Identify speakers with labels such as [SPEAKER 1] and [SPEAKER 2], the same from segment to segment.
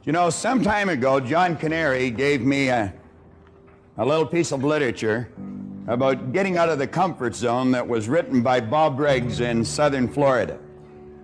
[SPEAKER 1] You know, some time ago, John Canary gave me a little piece of literature about getting out of the comfort zone that was written by Bob Riggs in southern Florida.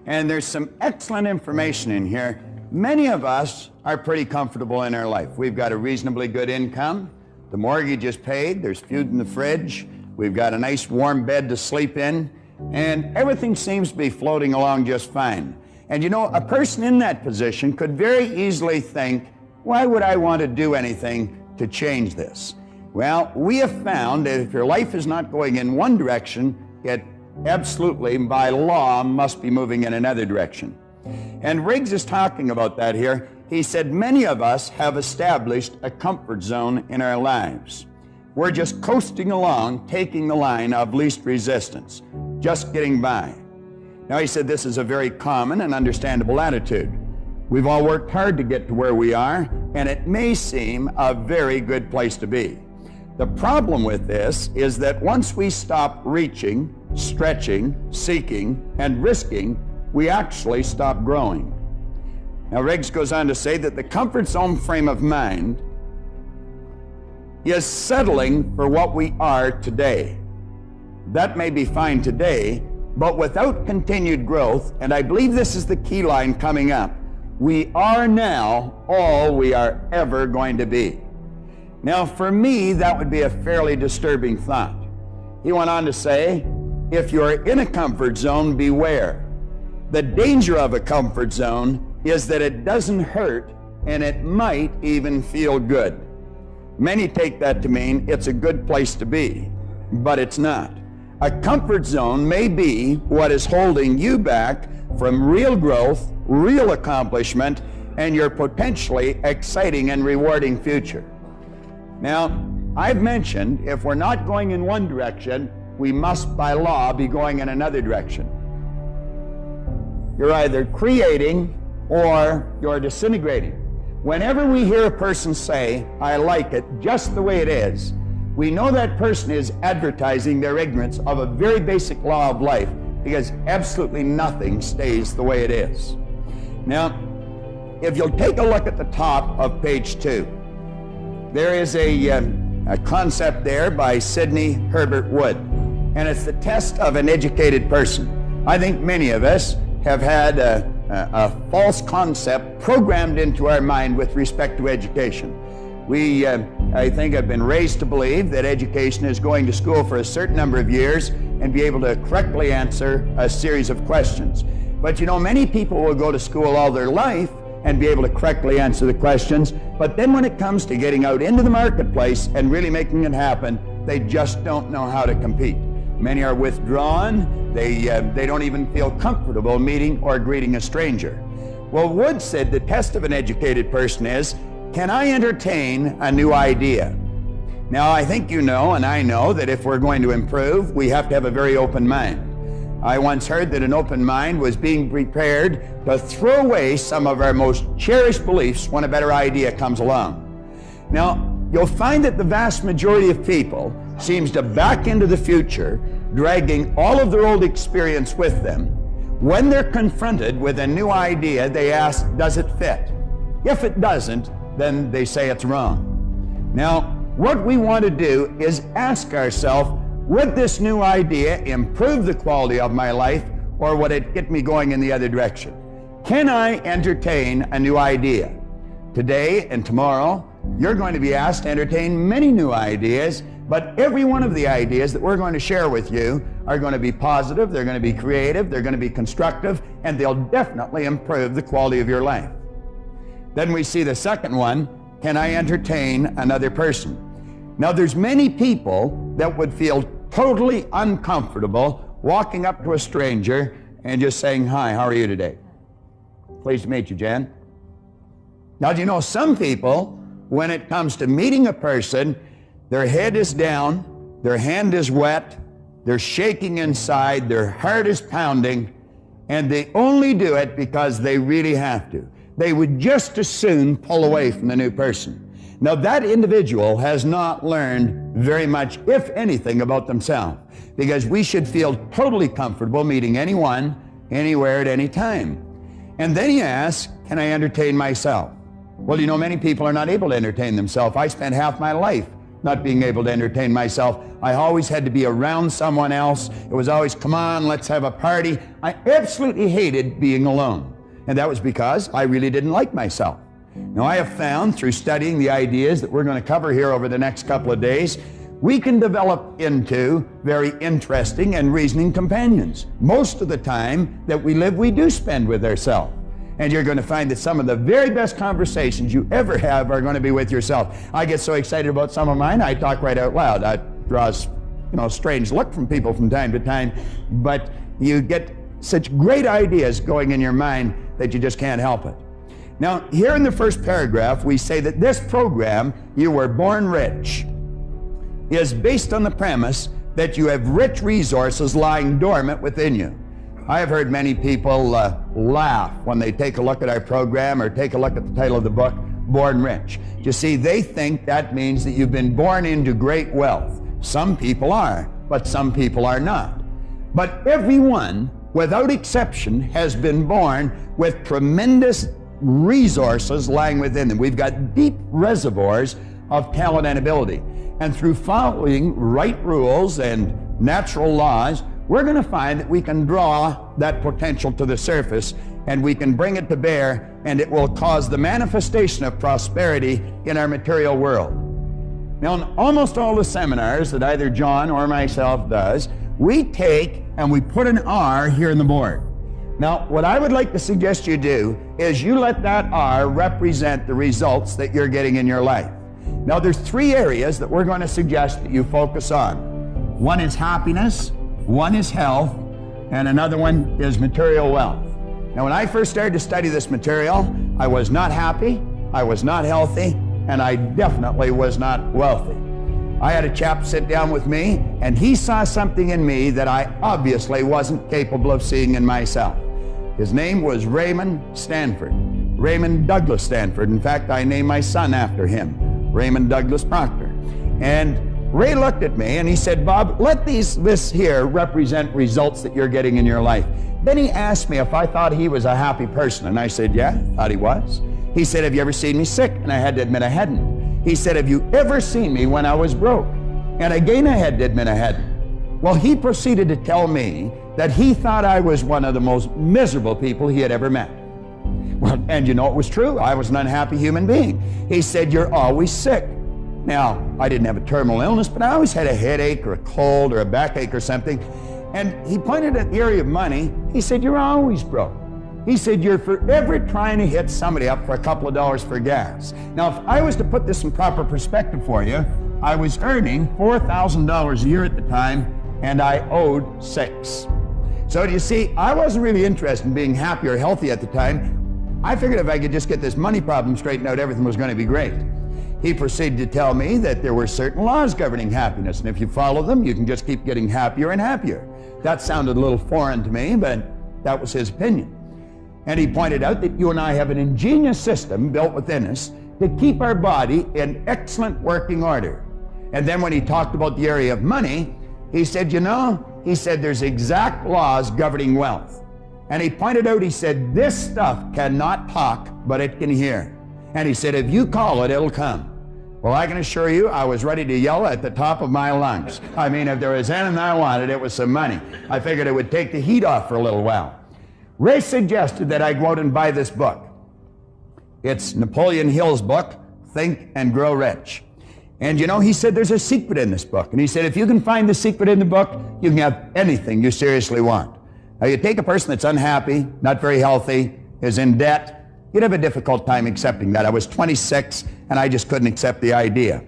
[SPEAKER 1] And there's some excellent information in here. Many of us are pretty comfortable in our life. We've got a reasonably good income. The mortgage is paid. There's food in the fridge. We've got a nice warm bed to sleep in. And everything seems to be floating along just fine. And you know, a person in that position could very easily think, why would I want to do anything to change this? Well, we have found that if your life is not going in one direction, it absolutely, by law, must be moving in another direction. And Riggs is talking about that here. He said many of us have established a comfort zone in our lives. We're just coasting along, taking the line of least resistance, just getting by. Now, he said this is a very common and understandable attitude. We've all worked hard to get to where we are, and it may seem a very good place to be. The problem with this is that once we stop reaching, stretching, seeking, and risking, we actually stop growing. Now, Riggs goes on to say that the comfort zone frame of mind is settling for what we are today. That may be fine today, but without continued growth, and I believe this is the key line coming up, we are now all we are ever going to be. Now, for me, that would be a fairly disturbing thought. He went on to say, if you're in a comfort zone, beware. The danger of a comfort zone is that it doesn't hurt, and it might even feel good. Many take that to mean it's a good place to be, but it's not. A comfort zone may be what is holding you back from real growth, real accomplishment, and your potentially exciting and rewarding future. Now, I've mentioned if we're not going in one direction, we must by law be going in another direction. You're either creating or you're disintegrating. Whenever we hear a person say, I like it just the way it is, we know that person is advertising their ignorance of a very basic law of life, because absolutely nothing stays the way it is. Now, if you'll take a look at the top of page 2, there is a concept there by Sidney Herbert Wood, and it's the test of an educated person. I think many of us have had a false concept programmed into our mind with respect to education. We, I think, have been raised to believe that education is going to school for a certain number of years and be able to correctly answer a series of questions. But you know, many people will go to school all their life and be able to correctly answer the questions, but then when it comes to getting out into the marketplace and really making it happen, they just don't know how to compete. Many are withdrawn. They don't even feel comfortable meeting or greeting a stranger. Well, Wood said the test of an educated person is, can I entertain a new idea? Now, I think you know, and I know, that if we're going to improve, we have to have a very open mind. I once heard that an open mind was being prepared to throw away some of our most cherished beliefs when a better idea comes along. Now, you'll find that the vast majority of people seems to back into the future, dragging all of their old experience with them. When they're confronted with a new idea, they ask, does it fit? If it doesn't, then they say it's wrong. Now, what we want to do is ask ourselves, would this new idea improve the quality of my life, or would it get me going in the other direction? Can I entertain a new idea? Today and tomorrow, you're going to be asked to entertain many new ideas, but every one of the ideas that we're going to share with you are going to be positive, they're going to be creative, they're going to be constructive, and they'll definitely improve the quality of your life. Then we see the second one, can I entertain another person? Now, there's many people that would feel totally uncomfortable walking up to a stranger and just saying, hi, how are you today? Pleased to meet you, Jan. Now, do you know some people, when it comes to meeting a person, their head is down, their hand is wet, they're shaking inside, their heart is pounding, and they only do it because they really have to. They would just as soon pull away from the new person. Now, that individual has not learned very much, if anything, about themselves, because we should feel totally comfortable meeting anyone, anywhere, at any time. And then he asks, can I entertain myself? Well, you know, many people are not able to entertain themselves. I spent half my life not being able to entertain myself. I always had to be around someone else. It was always, come on, let's have a party. I absolutely hated being alone. And that was because I really didn't like myself. Now, I have found through studying the ideas that we're going to cover here over the next couple of days, we can develop into very interesting and reasoning companions. Most of the time that we live, we do spend with ourselves. And you're going to find that some of the very best conversations you ever have are going to be with yourself. I get so excited about some of mine, I talk right out loud. That draws, a strange look from people from time to time, but you get such great ideas going in your mind that you just can't help it. Now, here in the first paragraph, we say that this program, You Were Born Rich, is based on the premise that you have rich resources lying dormant within you. I have heard many people laugh when they take a look at our program or take a look at the title of the book, Born Rich. You see, they think that means that you've been born into great wealth. Some people are, but some people are not. But everyone, without exception, has been born with tremendous resources lying within them. We've got deep reservoirs of talent and ability. And through following right rules and natural laws, we're going to find that we can draw that potential to the surface and we can bring it to bear, and it will cause the manifestation of prosperity in our material world. Now, in almost all the seminars that either John or myself does, we take and we put an R here on the board. Now, what I would like to suggest you do is you let that R represent the results that you're getting in your life. Now, there's three areas that we're going to suggest that you focus on. One is happiness, one is health, and another one is material wealth. Now, when I first started to study this material, I was not happy, I was not healthy, and I definitely was not wealthy. I had a chap sit down with me, and he saw something in me that I obviously wasn't capable of seeing in myself. His name was Raymond Stanford, Raymond Douglas Stanford. In fact, I named my son after him, Raymond Douglas Proctor. And Ray looked at me and he said, Bob, let this here represent results that you're getting in your life. Then he asked me if I thought he was a happy person, and I said, yeah, I thought he was. He said, have you ever seen me sick? And I had to admit I hadn't. He said, have you ever seen me when I was broke? And again, I had to admit I hadn't. Well, he proceeded to tell me that he thought I was one of the most miserable people he had ever met. Well, and you know, it was true. I was an unhappy human being. He said, you're always sick. Now, I didn't have a terminal illness, but I always had a headache or a cold or a backache or something. And he pointed at the area of money. He said, you're always broke. He said, you're forever trying to hit somebody up for a couple of dollars for gas. Now, if I was to put this in proper perspective for you, I was earning $4,000 a year at the time, and I owed $6,000. So do you see, I wasn't really interested in being happy or healthy at the time. I figured if I could just get this money problem straightened out, everything was going to be great. He proceeded to tell me that there were certain laws governing happiness, and if you follow them, you can just keep getting happier and happier. That sounded a little foreign to me, but that was his opinion. And he pointed out that you and I have an ingenious system built within us to keep our body in excellent working order. And then when he talked about the area of money, he said, he said there's exact laws governing wealth. And he pointed out, he said, this stuff cannot talk, but it can hear. And he said, if you call it, it'll come. Well, I can assure you, I was ready to yell at the top of my lungs. I mean, if there was anything I wanted, it was some money. I figured it would take the heat off for a little while. Ray suggested that I go out and buy this book. It's Napoleon Hill's book, Think and Grow Rich. And he said there's a secret in this book. And he said, if you can find the secret in the book, you can have anything you seriously want. Now, you take a person that's unhappy, not very healthy, is in debt, you'd have a difficult time accepting that. I was 26, and I just couldn't accept the idea.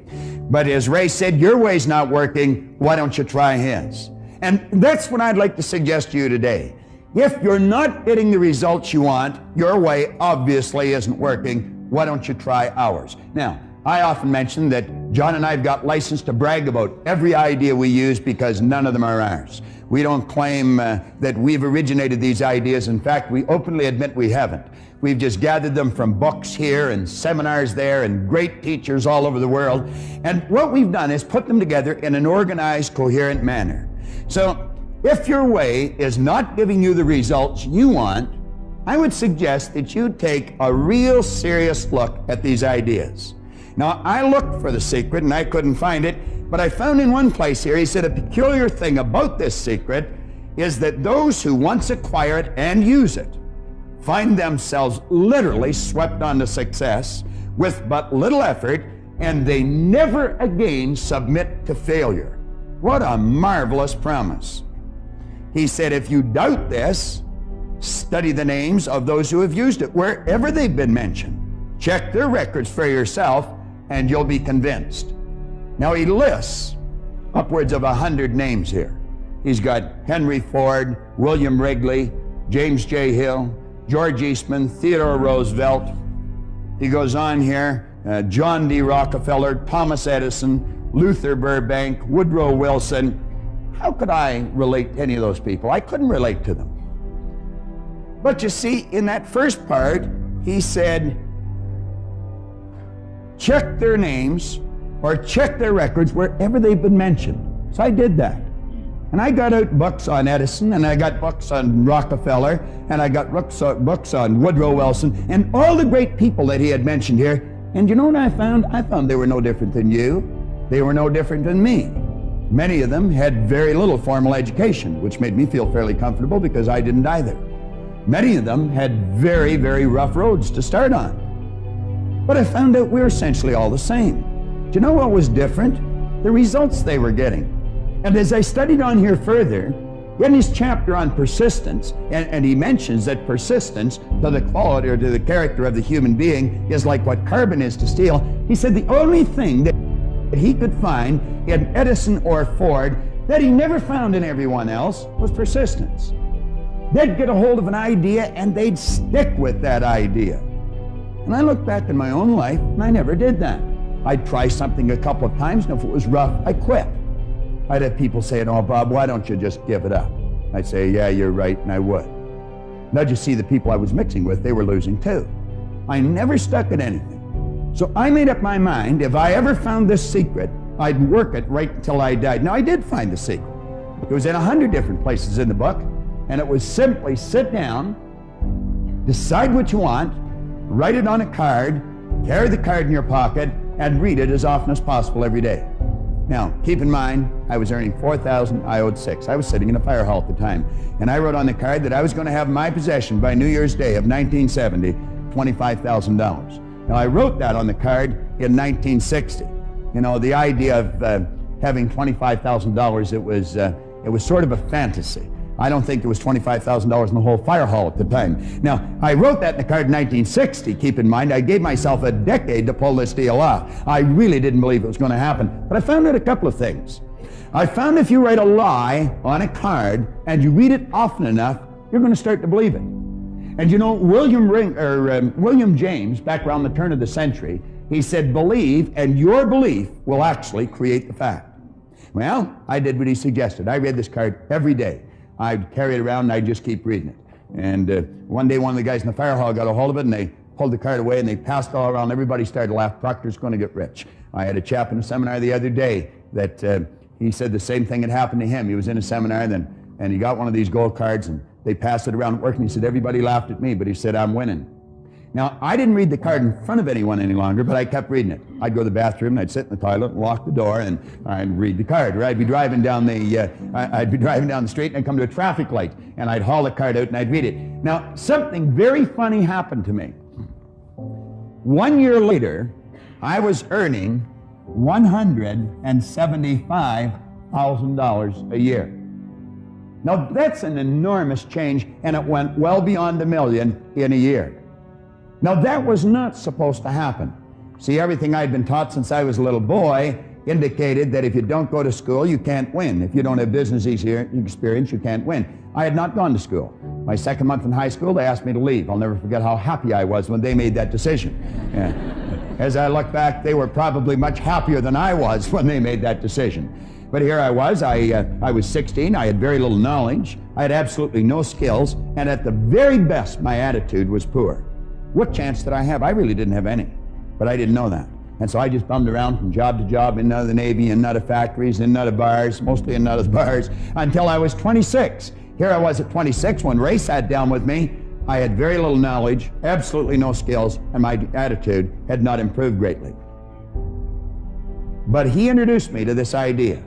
[SPEAKER 1] But as Ray said, your way's not working, why don't you try his? And that's what I'd like to suggest to you today. If you're not getting the results you want, your way obviously isn't working, why don't you try ours? Now, I often mention that John and I have got license to brag about every idea we use because none of them are ours. We don't claim that we've originated these ideas. In fact, we openly admit we haven't. We've just gathered them from books here and seminars there and great teachers all over the world. And what we've done is put them together in an organized, coherent manner. So if your way is not giving you the results you want, I would suggest that you take a real serious look at these ideas. Now, I looked for the secret and I couldn't find it, but I found in one place here, he said, a peculiar thing about this secret is that those who once acquire it and use it find themselves literally swept on to success with but little effort, and they never again submit to failure. What a marvelous promise. He said, if you doubt this, study the names of those who have used it, wherever they've been mentioned. Check their records for yourself, and you'll be convinced. Now, he lists upwards of 100 names here. He's got Henry Ford, William Wrigley, James J. Hill, George Eastman, Theodore Roosevelt. He goes on here, John D. Rockefeller, Thomas Edison, Luther Burbank, Woodrow Wilson. How could I relate to any of those people? I couldn't relate to them. But you see, in that first part, he said, check their names or check their records wherever they've been mentioned. So I did that. And I got out books on Edison, and I got books on Rockefeller, and I got books on Woodrow Wilson, and all the great people that he had mentioned here. And you know what I found? I found they were no different than you. They were no different than me. Many of them had very little formal education, which made me feel fairly comfortable because I didn't either. Many of them had very, very rough roads to start on. But I found out we were essentially all the same. Do you know what was different? The results they were getting. And as I studied on here further, in his chapter on persistence, and he mentions that persistence to the quality or to the character of the human being is like what carbon is to steel, he said the only thing that he could find in Edison or Ford that he never found in everyone else was persistence. They'd get a hold of an idea and they'd stick with that idea. And I look back in my own life and I never did that. I'd try something a couple of times, and if it was rough, I quit. I'd have people saying, oh, Bob, why don't you just give it up? I'd say, yeah, you're right, and I would. Now, you see, the people I was mixing with, they were losing too. I never stuck at anything. So I made up my mind, if I ever found this secret, I'd work it right until I died. Now, I did find the secret. It was in 100 different places in the book, and it was simply sit down, decide what you want, write it on a card, carry the card in your pocket, and read it as often as possible every day. Now, keep in mind, I was earning $4,000, I owed $6,000. I was sitting in a fire hall at the time, and I wrote on the card that I was going to have in my possession by New Year's Day of 1970, $25,000. Now, I wrote that on the card in 1960. You know, the idea of having $25,000, it was sort of a fantasy. I don't think there was $25,000 in the whole fire hall at the time. Now, I wrote that in the card in 1960. Keep in mind, I gave myself a decade to pull this deal off. I really didn't believe it was going to happen. But I found out a couple of things. I found if you write a lie on a card and you read it often enough, you're going to start to believe it. And you know, William James, back around the turn of the century, he said, believe, and your belief will actually create the fact. Well, I did what he suggested. I read this card every day. I'd carry it around and I'd just keep reading it. And one day one of the guys in the fire hall got a hold of it and they pulled the card away and they passed it all around. Everybody started to laugh. Proctor's going to get rich. I had a chap in a seminar the other day that he said the same thing had happened to him. He was in a seminar and he got one of these gold cards and they passed it around at work and he said, everybody laughed at me, but he said, I'm winning. Now, I didn't read the card in front of anyone any longer, but I kept reading it. I'd go to the bathroom, and I'd sit in the toilet and lock the door, and I'd read the card. Or I'd be driving down the street, and I'd come to a traffic light, and I'd haul the card out, and I'd read it. Now, something very funny happened to me. 1 year later, I was earning $175,000 a year. Now, that's an enormous change, and it went well beyond $1 million in a year. Now, that was not supposed to happen. See, everything I'd been taught since I was a little boy indicated that if you don't go to school, you can't win. If you don't have business experience, you can't win. I had not gone to school. My second month in high school, they asked me to leave. I'll never forget how happy I was when they made that decision. As I look back, they were probably much happier than I was when they made that decision. But here I was 16, I had very little knowledge, I had absolutely no skills, and at the very best, my attitude was poor. What chance did I have? I really didn't have any, but I didn't know that. And so I just bummed around from job to job, in and out of the Navy, in and out of factories, in and out of bars, mostly in and out of bars, until I was 26. Here I was at 26 when Ray sat down with me I had very little knowledge, absolutely no skills, and my attitude had not improved greatly. But he introduced me to this idea,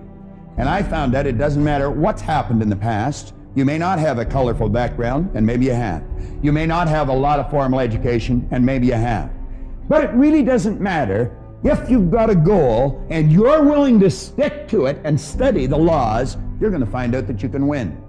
[SPEAKER 1] and I found out it doesn't matter what's happened in the past. You may not have a colorful background, and maybe you have. You may not have a lot of formal education, and maybe you have. But it really doesn't matter. If you've got a goal and you're willing to stick to it and study the laws, you're going to find out that you can win.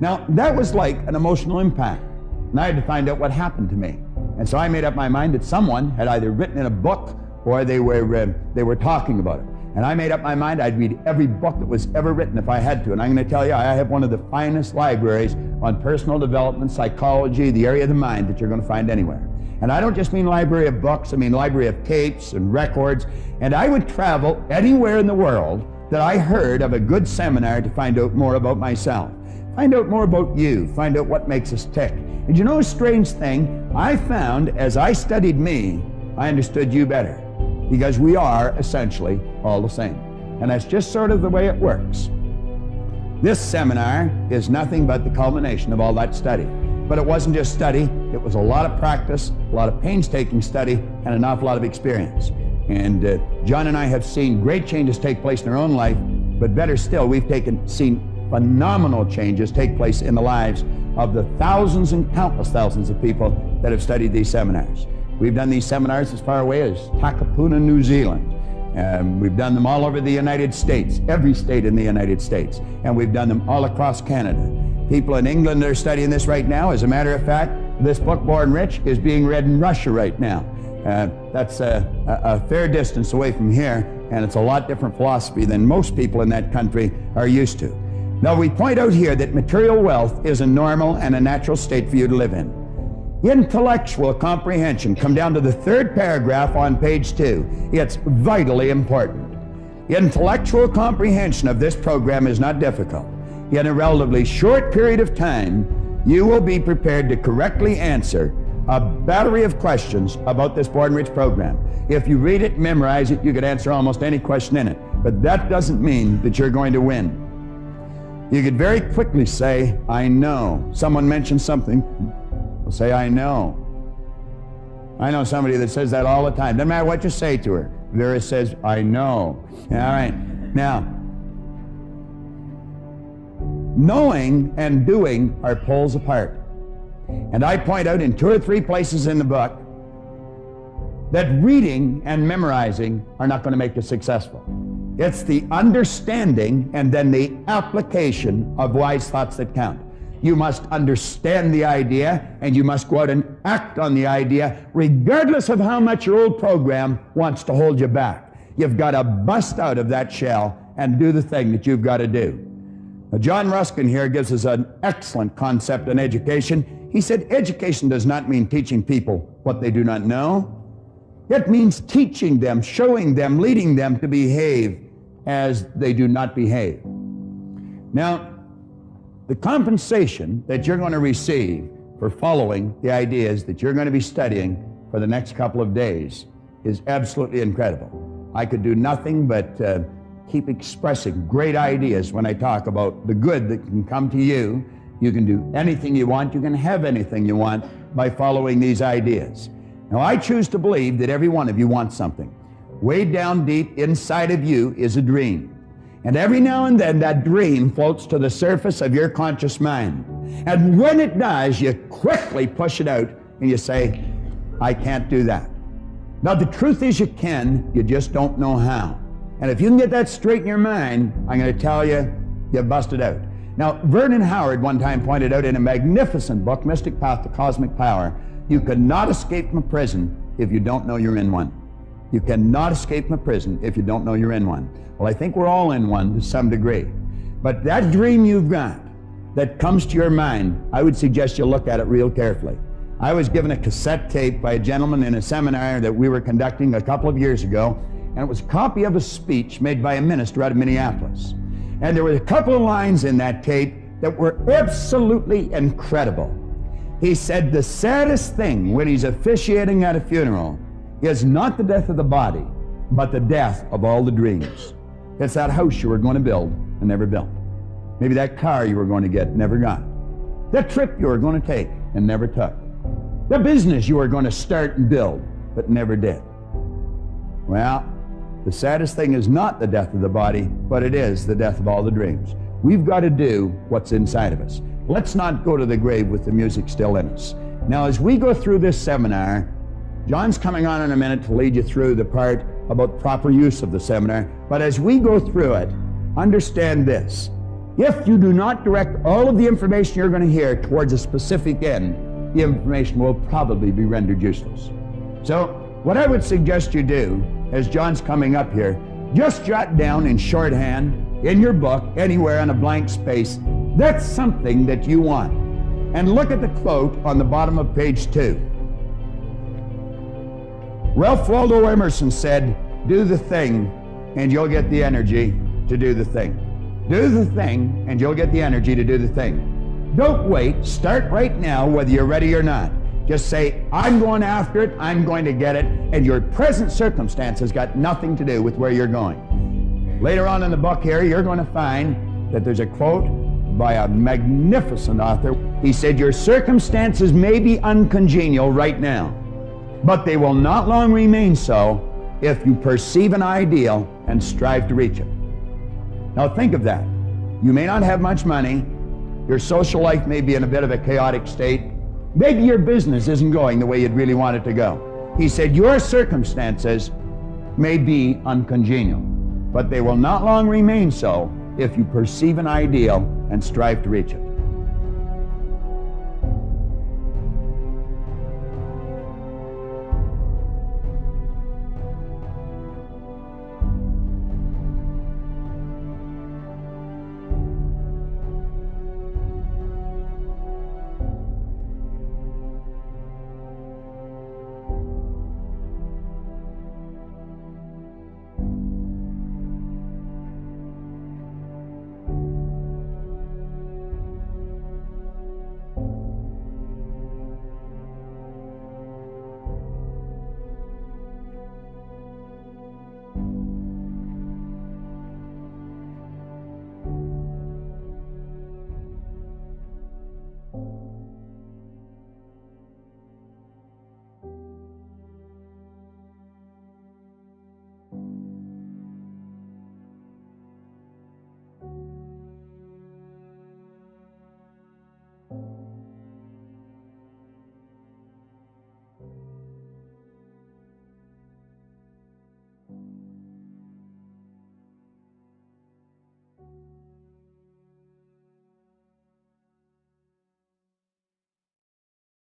[SPEAKER 1] Now, that was like an emotional impact, and I had to find out what happened to me. And so I made up my mind that someone had either written in a book or they were talking about it. And I made up my mind I'd read every book that was ever written if I had to. And I'm going to tell you, I have one of the finest libraries on personal development, psychology, the area of the mind that you're going to find anywhere. And I don't just mean library of books, I mean library of tapes and records. And I would travel anywhere in the world that I heard of a good seminar to find out more about myself. Find out more about you. Find out what makes us tick. And you know a strange thing? I found as I studied me, I understood you better. Because we are essentially all the same. And that's just sort of the way it works. This seminar is nothing but the culmination of all that study. But it wasn't just study, it was a lot of practice, a lot of painstaking study, and an awful lot of experience. And John and I have seen great changes take place in our own life, but better still, we've seen phenomenal changes take place in the lives of the thousands and countless thousands of people that have studied these seminars. We've done these seminars as far away as Takapuna, New Zealand. We've done them all over the United States, every state in the United States, and we've done them all across Canada. People in England are studying this right now. As a matter of fact, this book, Born Rich, is being read in Russia right now. That's a fair distance away from here, and it's a lot different philosophy than most people in that country are used to. Now, we point out here that material wealth is a normal and a natural state for you to live in. Intellectual comprehension, come down to the third paragraph on page 2. It's vitally important. Intellectual comprehension of this program is not difficult. In a relatively short period of time, you will be prepared to correctly answer a battery of questions about this Born Rich program. If you read it, memorize it, you could answer almost any question in it. But that doesn't mean that you're going to win. You could very quickly say, I know. Someone mentions something, we'll say, I know. I know somebody that says that all the time. Doesn't matter what you say to her. Vera says, I know. All right. Now, knowing and doing are poles apart. And I point out in 2 or 3 places in the book that reading and memorizing are not going to make you successful. It's the understanding and then the application of wise thoughts that count. You must understand the idea, and you must go out and act on the idea, regardless of how much your old program wants to hold you back. You've got to bust out of that shell and do the thing that you've got to do. Now, John Ruskin here gives us an excellent concept on education. He said, education does not mean teaching people what they do not know. It means teaching them, showing them, leading them to behave as they do not behave. Now, the compensation that you're going to receive for following the ideas that you're going to be studying for the next couple of days is absolutely incredible. I could do nothing but keep expressing great ideas when I talk about the good that can come to you. You can do anything you want. You can have anything you want by following these ideas. Now, I choose to believe that every one of you wants something. Way down deep inside of you is a dream. And every now and then that dream floats to the surface of your conscious mind. And when it does, you quickly push it out and you say, I can't do that. Now, the truth is you can, you just don't know how. And if you can get that straight in your mind, I'm going to tell you, you busted out. Now, Vernon Howard one time pointed out in a magnificent book, Mystic Path to Cosmic Power, you cannot escape from a prison if you don't know you're in one. You cannot escape from a prison if you don't know you're in one. Well, I think we're all in one to some degree. But that dream you've got that comes to your mind, I would suggest you look at it real carefully. I was given a cassette tape by a gentleman in a seminar that we were conducting a couple of years ago, and it was a copy of a speech made by a minister out of Minneapolis. And there were a couple of lines in that tape that were absolutely incredible. He said, the saddest thing when he's officiating at a funeral is not the death of the body, but the death of all the dreams. It's that house you were going to build and never built. Maybe that car you were going to get, never got. That trip you were going to take and never took. the business you were going to start and build, but never did. Well, the saddest thing is not the death of the body, but it is the death of all the dreams. We've got to do what's inside of us. Let's not go to the grave with the music still in us. Now, as we go through this seminar, John's coming on in a minute to lead you through the part about proper use of the seminar. But as we go through it, understand this. If you do not direct all of the information you're going to hear towards a specific end, the information will probably be rendered useless. So, what I would suggest you do, as John's coming up here, just jot down in shorthand, in your book, anywhere on a blank space, that's something that you want. And look at the quote on the bottom of page 2. Ralph Waldo Emerson said, "Do the thing and you'll get the energy to do the thing." Do the thing and you'll get the energy to do the thing. Don't wait. Start right now, whether you're ready or not. Just say, I'm going after it, I'm going to get it, and your present circumstance has got nothing to do with where you're going. Later on in the book here, you're going to find that there's a quote by a magnificent author. He said, your circumstances may be uncongenial right now, but they will not long remain so if you perceive an ideal and strive to reach it. Now think of that. You may not have much money. Your social life may be in a bit of a chaotic state. Maybe your business isn't going the way you'd really want it to go. He said, your circumstances may be uncongenial, but they will not long remain so if you perceive an ideal and strive to reach it.